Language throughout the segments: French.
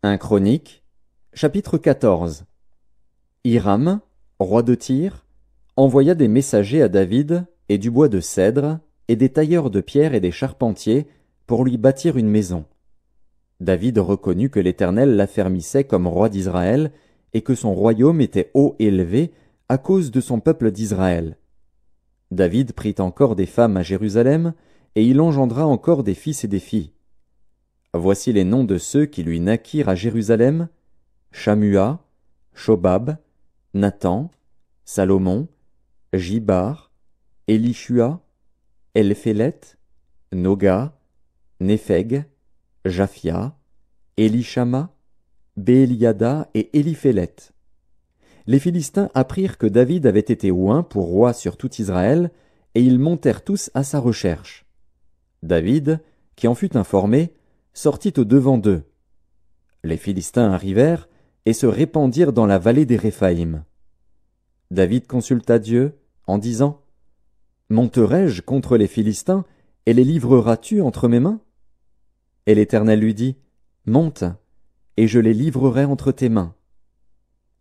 1 Chronique, chapitre 14. Hiram, roi de Tyr, envoya des messagers à David, et du bois de cèdre, et des tailleurs de pierre et des charpentiers, pour lui bâtir une maison. David reconnut que l'Éternel l'affermissait comme roi d'Israël, et que son royaume était haut élevé à cause de son peuple d'Israël. David prit encore des femmes à Jérusalem, et il engendra encore des fils et des filles. Voici les noms de ceux qui lui naquirent à Jérusalem: Shammua, Shobab, Nathan, Salomon, Jibar, Élishua, Elphélet, Noga, Népheg, Japhia, Élishama, Bééliada et Éliphélet. Les Philistins apprirent que David avait été oint pour roi sur tout Israël, et ils montèrent tous à sa recherche. David, qui en fut informé, sortit au-devant d'eux. Les Philistins arrivèrent et se répandirent dans la vallée des Réphaïm. David consulta Dieu en disant: Monterai-je contre les Philistins, et les livreras-tu entre mes mains? Et l'Éternel lui dit: Monte, et je les livrerai entre tes mains.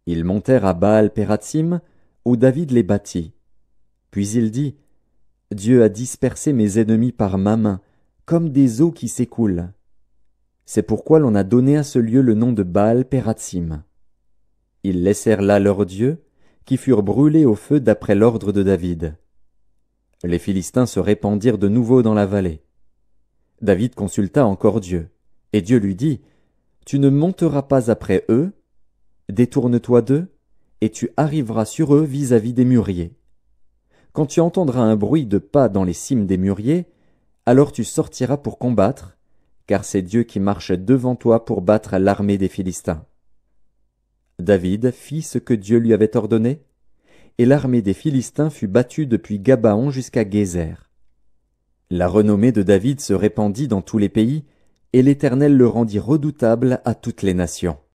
Ils montèrent à Baal-Pératsim, où David les battit. Puis il dit: Dieu a dispersé mes ennemis par ma main, comme des eaux qui s'écoulent. C'est pourquoi l'on a donné à ce lieu le nom de Baal-Pératsim. Ils laissèrent là leurs dieux, qui furent brûlés au feu d'après l'ordre de David. Les Philistins se répandirent de nouveau dans la vallée. David consulta encore Dieu, et Dieu lui dit: Tu ne monteras pas après eux, détourne-toi d'eux, et tu arriveras sur eux vis-à-vis des mûriers. Quand tu entendras un bruit de pas dans les cimes des mûriers, alors tu sortiras pour combattre, car c'est Dieu qui marche devant toi pour battre l'armée des Philistins. David fit ce que Dieu lui avait ordonné, et l'armée des Philistins fut battue depuis Gabaon jusqu'à Gézer. La renommée de David se répandit dans tous les pays, et l'Éternel le rendit redoutable à toutes les nations.